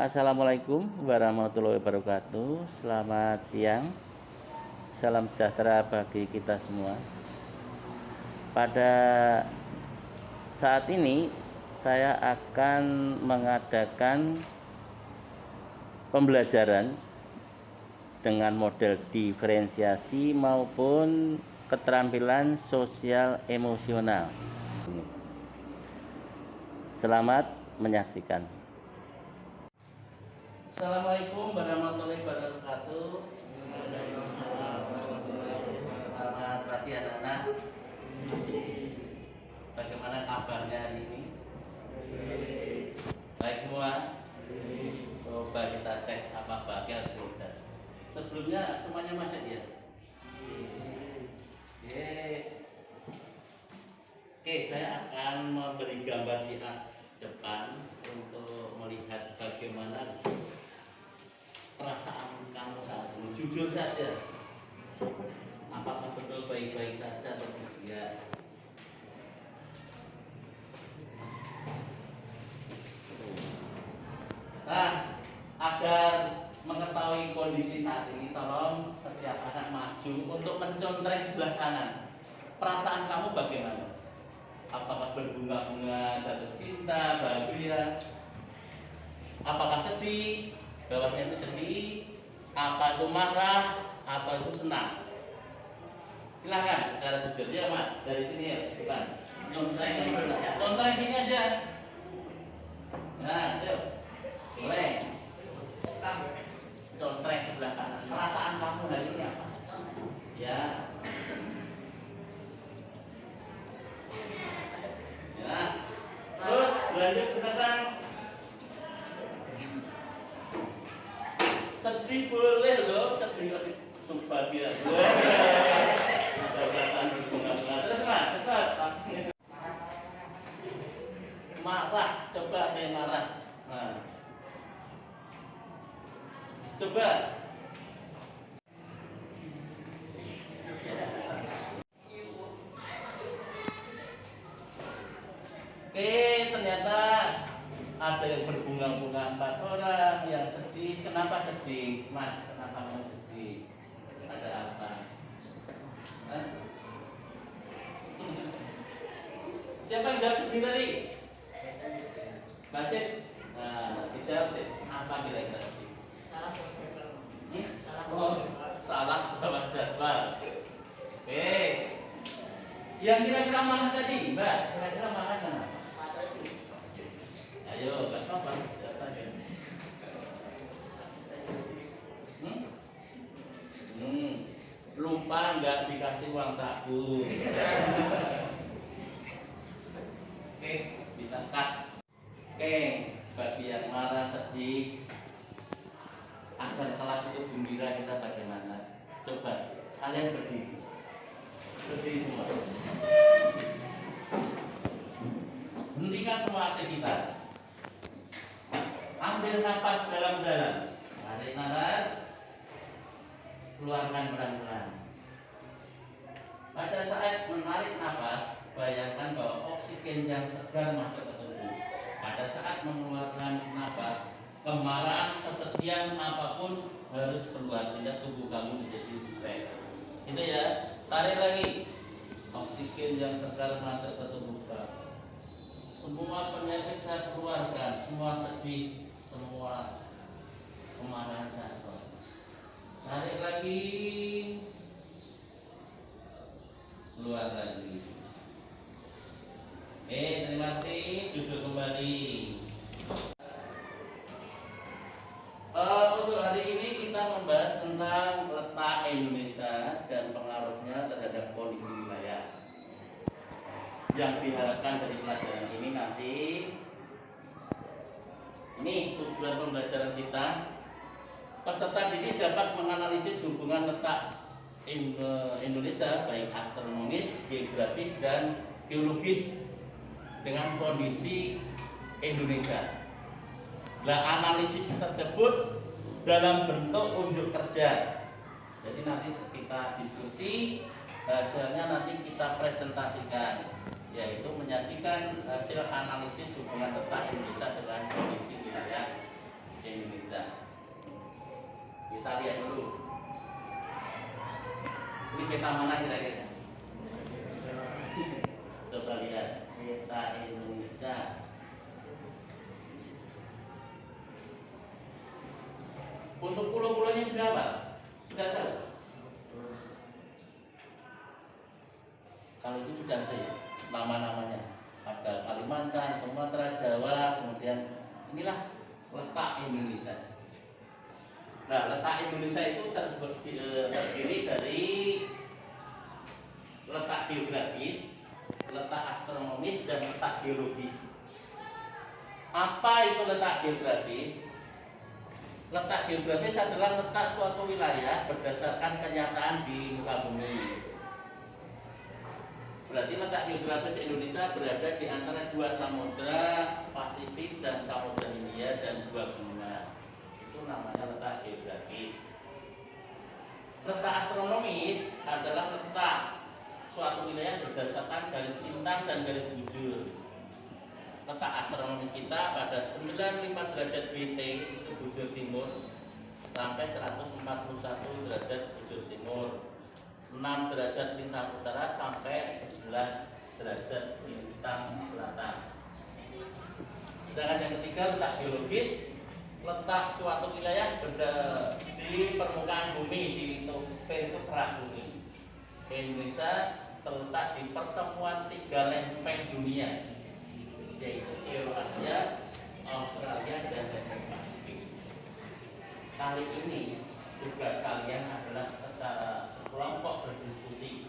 Assalamualaikum warahmatullahi wabarakatuh. Selamat siang. Salam sejahtera bagi kita semua. Pada saat ini saya akan mengadakan pembelajaran dengan model diferensiasi maupun keterampilan sosial emosional. Selamat menyaksikan. Assalamualaikum warahmatullahi wabarakatuh. Selamat pagi anak-anak. Bagaimana kabarnya hari ini? Baik semua? Coba kita cek apa bahagia atau tidak. Sebelumnya semuanya masuk ya? Oke, saya akan memberi gambar di depan untuk melihat bagaimana perasaan kamu saat ini. Jujur saja, apakah betul baik-baik saja atau tidak? Nah, agar mengetahui kondisi saat ini, tolong setiap anak maju untuk mencontreng sebelah kanan. Perasaan kamu bagaimana? Apakah berbunga-bunga, jatuh cinta, bahagia? Apakah sedih? Bawahnya itu sedih? Apa itu marah? Atau itu senang? Silahkan secara jujur ya mas, dari sini ya, bukan? Contreng sini aja. Nah, yuk. Boleh. Contreng sebelah kanan. Perasaan kamu hari ini apa? Ya. Ya. Terus lanjut ke belakang. Sedih boleh loh, sedih lagi bahagia. Terus mas, cepat. Marah, coba ada yang marah. Nah. Coba. Oke, ternyata ada yang berbunga-bunga 4 orang, yang sedih. Kenapa sedih, Mas? Kenapa kamu sedih? Ada apa? Hah? Siapa yang jawab sedih tadi? Basit. Nah, dijawab sih. Apa kira-kira sedih? Salah bawa jadwal. Oke. Yang kira-kira marah tadi, Mbak? Kira-kira marah kenapa? Ayo, nggak apa-apa. Lupa nggak dikasih uang saku. Oke, bisa cut. Oke, bagi yang marah, sedih, agar kelas itu gembira, kita bagaimana? Coba kalian berdiri. Berdiri semua. Hentikan semua aktivitas. Ambil napas dalam-dalam. Tarik napas. Keluarkan pelan-pelan. Pada saat menarik napas, bayangkan bahwa oksigen yang segar masuk ke tubuh. Pada saat mengeluarkan napas, kemarahan, kesedihan apapun harus keluar sehingga tubuh kamu menjadi fresh. Itu ya. Tarik lagi. Oksigen yang segar masuk ke tubuh kamu. Semua penyakit saya keluarkan, semua sedih, semua kemarahan saya keluarkan. Tarik lagi. Keluar lagi. Terima kasih. Duduk kembali. Untuk hari ini kita membahas tentang letak Indonesia dan pengaruhnya terhadap kondisi wilayah. Yang diharapkan dari pelajaran ini nanti, ini tujuan pembelajaran kita, peserta didik dapat menganalisis hubungan letak Indonesia baik astronomis, geografis, dan geologis dengan kondisi Indonesia. Nah, analisis tersebut dalam bentuk unjuk kerja. Jadi nanti kita diskusi, hasilnya nanti kita presentasikan, yaitu menyajikan hasil analisis hubungan letak Indonesia dengan kondisi wilayah Indonesia. Kita lihat dulu. Ini peta mana kira-kira? Coba lihat peta Indonesia. Untuk pulau-pulaunya sudah apa? Sudah tahu? Kalau itu sudah ada ya nama-namanya. Ada Kalimantan, Sumatera, Jawa, kemudian inilah letak Indonesia. Nah, letak Indonesia itu terdiri dari letak geografis, letak astronomis, dan letak geologis. Apa itu letak geografis? Letak geografis adalah letak suatu wilayah berdasarkan kenyataan di muka bumi. Berarti letak geografis Indonesia berada di antara dua samudra, Pasifik dan Samudra Hindia, dan dua benua. Itu namanya letak geografis. Letak astronomis adalah letak suatu wilayah berdasarkan garis lintang dan garis bujur. Letak astronomis kita pada 95 derajat BT itu bujur timur sampai 141 derajat bujur timur, 6 derajat lintang utara sampai 11 derajat lintang selatan. Sedangkan yang ketiga letak geologis, letak suatu wilayah berada di permukaan bumi, di litosfer itu kerak bumi. Indonesia terletak di pertemuan tiga lempeng dunia, yaitu Eurasia, Australia, dan lempeng Pasifik. Kali ini tugas kalian adalah secara kelompok berdiskusi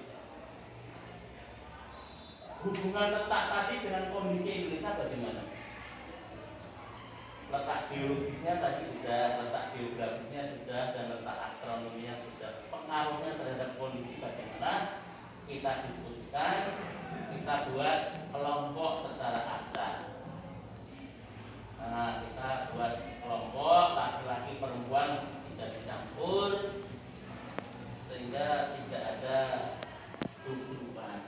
hubungan letak tadi dengan kondisi Indonesia bagaimana. Letak geologisnya tadi sudah, letak geografisnya sudah, dan letak astronominya sudah. Pengaruhnya terhadap kondisi bagaimana kita diskusikan, kita buat kelompok secara akta. Nah, kita buat kelompok laki-laki perempuan bisa dicampur sehingga tidak ada hubungan.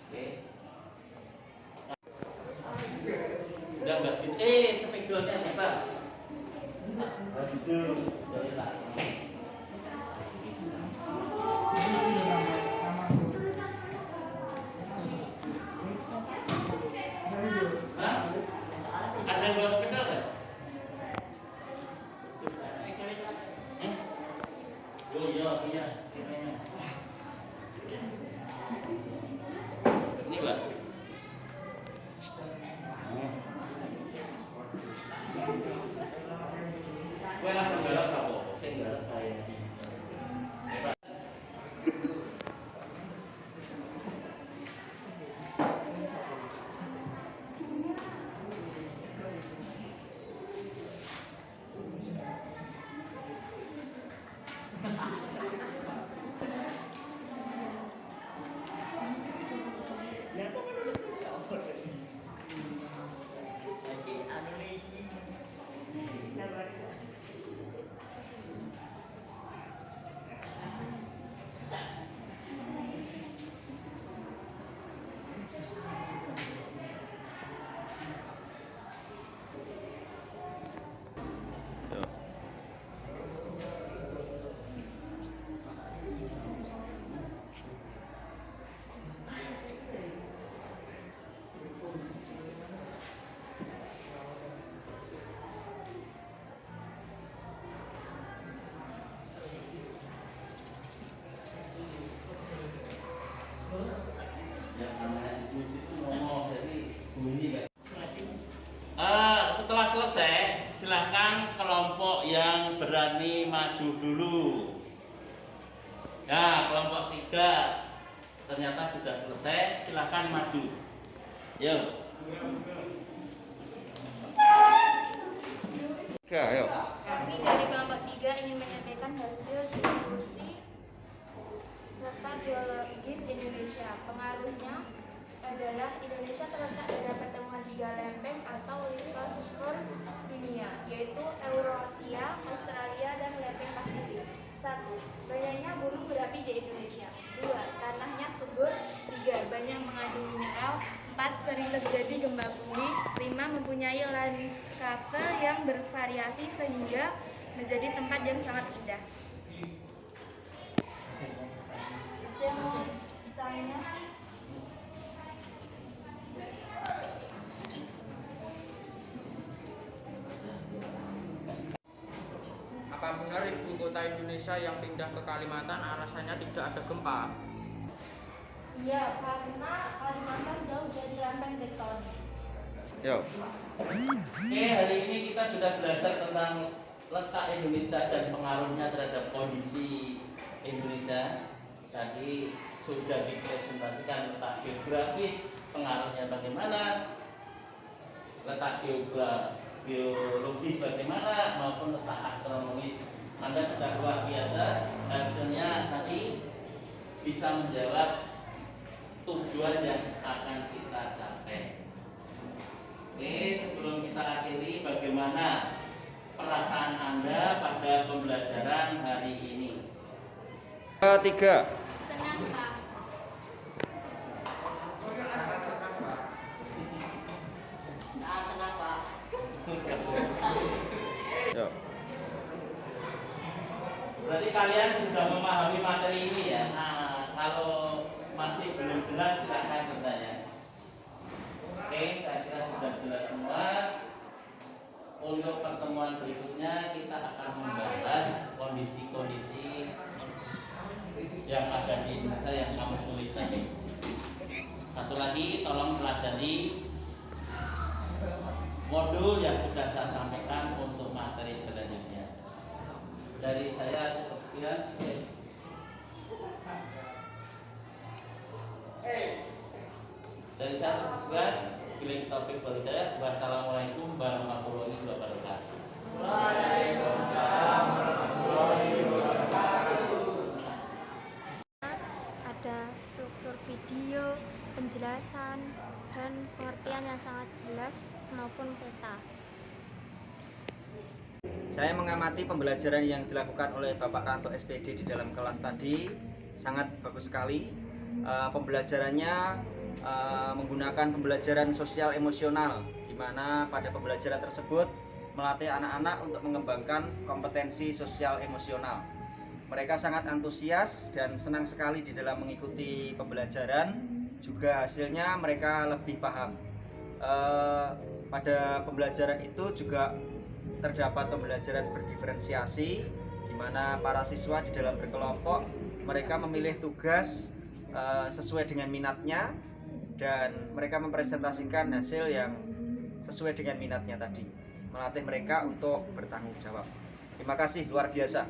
Oke. Udah Mbak Din, sepedolnya apa? Aduh, dari lagi. Hah? Ada yang bawa sepeda nggak? Oh iya. Ini Mbak. Gue langsung garap apa? Saya garap kayak yang namanya diskusi itu ngomong, jadi bunyi kan. Setelah selesai, silahkan kelompok yang berani maju dulu. Ya, kelompok 3 ternyata sudah selesai, silahkan maju. Yuk. Ayo. Kami dari kelompok 3 ingin menyampaikan hasil diskusi letak geologis Indonesia. Pengaruhnya adalah Indonesia terletak pada pertemuan 3 lempeng atau litosfer dunia, yaitu Eurasia, Australia, dan lempeng Pasifik. 1. Banyaknya gunung berapi di Indonesia. 2. Tanahnya subur. 3. Banyak mengandung mineral. 4. Sering terjadi gempa bumi. 5. Mempunyai lanskapel yang bervariasi sehingga menjadi tempat yang sangat indah. Ada yang mau ditanya? Apa benar ibu kota Indonesia yang pindah ke Kalimantan alasannya tidak ada gempa? Iya, karena Kalimantan jauh dari lempeng tektonik. Yo. Oke, hari ini kita sudah belajar tentang letak Indonesia dan pengaruhnya terhadap kondisi Indonesia. Tadi sudah dipresentasikan letak geografis, pengaruhnya bagaimana, letak geologis bagaimana, maupun letak astronomis. Anda sudah luar biasa, hasilnya tadi bisa menjawab tujuan yang akan kita capai. Oke, sebelum kita akhiri, bagaimana perasaan Anda pada pembelajaran hari ini? 3. Senang, Pak. Senang, Pak. Yo. Berarti kalian sudah memahami materi ini ya. Nah, kalau masih belum jelas silahkan bertanya. Oke, saya kira sudah jelas semua. Untuk pertemuan berikutnya kita akan membahas kondisi-kondisi yang ada di Indonesia yang kamu tulis tadi. Satu lagi, tolong pelajari modul yang sudah saya sampaikan untuk materi selanjutnya. Dari saya cukup sekian. Dari saya cukup sekian. Billahi taufiq wal hidayah. Wassalamualaikum warahmatullahi wabarakatuh. Waalaikumsalam warahmatullahi wabarakatuh. Ada struktur video, penjelasan, dan pengertian yang sangat jelas maupun peta. Saya mengamati pembelajaran yang dilakukan oleh Bapak Ranto SPD di dalam kelas tadi sangat bagus sekali. Pembelajarannya menggunakan pembelajaran sosial emosional, di mana pada pembelajaran tersebut melatih anak-anak untuk mengembangkan kompetensi sosial emosional. Mereka sangat antusias dan senang sekali di dalam mengikuti pembelajaran. Juga hasilnya mereka lebih paham. Pada pembelajaran itu juga terdapat pembelajaran berdiferensiasi, di mana para siswa di dalam berkelompok mereka memilih tugas sesuai dengan minatnya dan mereka mempresentasikan hasil yang sesuai dengan minatnya tadi, melatih mereka untuk bertanggung jawab. Terima kasih, luar biasa.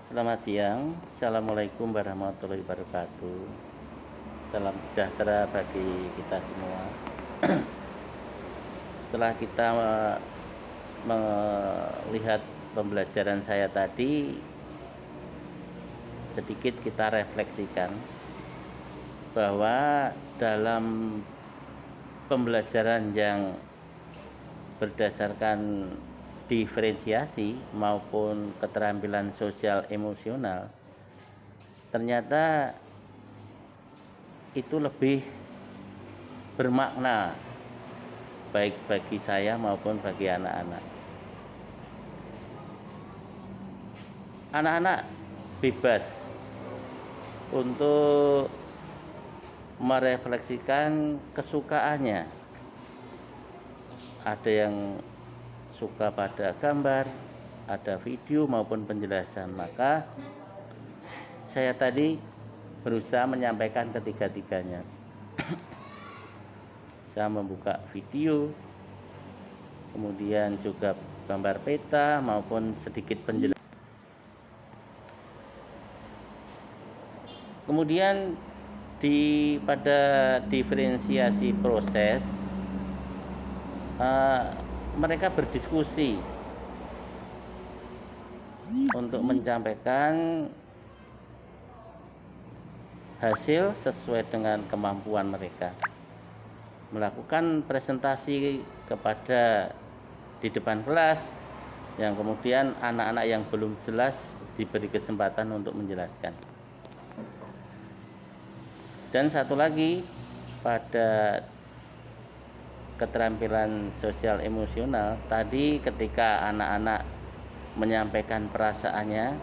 Selamat siang, Assalamualaikum warahmatullahi wabarakatuh. Salam sejahtera bagi kita semua. Setelah kita melihat pembelajaran saya tadi, sedikit kita refleksikan bahwa dalam pembelajaran yang berdasarkan diferensiasi maupun keterampilan sosial emosional, ternyata itu lebih bermakna baik bagi saya maupun bagi anak-anak. Anak-anak bebas untuk merefleksikan kesukaannya. Ada yang suka pada gambar, ada video maupun penjelasan. Maka saya tadi berusaha menyampaikan ketiga-tiganya. Saya membuka video, kemudian juga gambar peta maupun sedikit penjelasan. Kemudian pada diferensiasi proses, mereka berdiskusi untuk menyampaikan hasil sesuai dengan kemampuan mereka. Melakukan presentasi di depan kelas, yang kemudian anak-anak yang belum jelas diberi kesempatan untuk menjelaskan. Dan satu lagi, pada keterampilan sosial emosional tadi, ketika anak-anak menyampaikan perasaannya,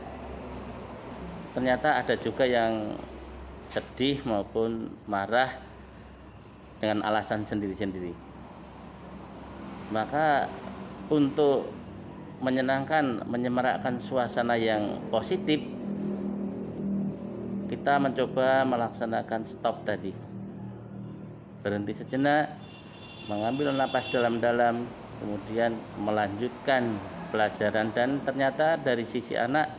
ternyata ada juga yang sedih maupun marah dengan alasan sendiri-sendiri. Maka untuk menyenangkan, menyemarakkan suasana yang positif, kita mencoba melaksanakan stop tadi. Berhenti sejenak, mengambil napas dalam-dalam, kemudian melanjutkan pelajaran. Dan ternyata dari sisi anak,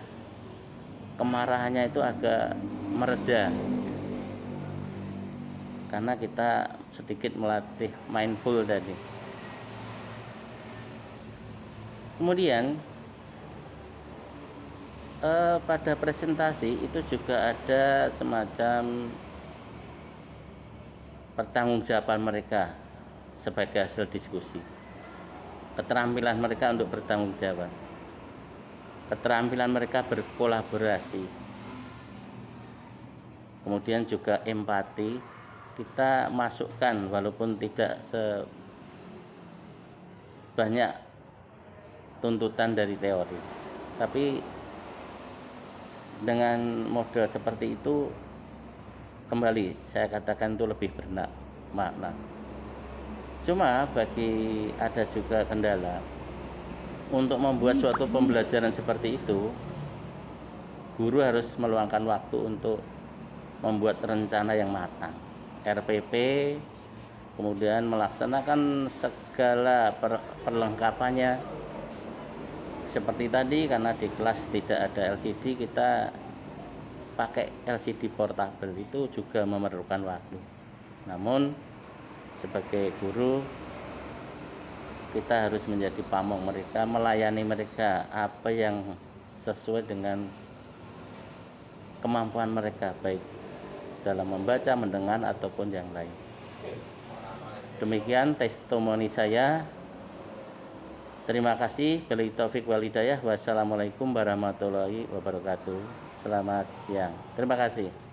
kemarahannya itu agak mereda karena kita sedikit melatih mindful tadi. Kemudian pada presentasi itu juga ada semacam pertanggungjawaban mereka sebagai hasil diskusi, keterampilan mereka untuk bertanggung jawab, keterampilan mereka berkolaborasi, kemudian juga empati kita masukkan walaupun tidak sebanyak tuntutan dari teori, tapi dengan model seperti itu, kembali saya katakan itu lebih bermakna. Cuma ada juga kendala untuk membuat suatu pembelajaran seperti itu. Guru harus meluangkan waktu untuk membuat rencana yang matang, RPP, kemudian melaksanakan segala perlengkapannya. Seperti tadi, karena di kelas tidak ada LCD, kita pakai LCD portable, itu juga memerlukan waktu. Namun sebagai guru, kita harus menjadi pamong mereka, melayani mereka apa yang sesuai dengan kemampuan mereka, baik dalam membaca, mendengar, ataupun yang lain. Demikian testimoni saya. Terima kasih. Billahi taufik wal hidayah. Wassalamualaikum warahmatullahi wabarakatuh. Selamat siang. Terima kasih.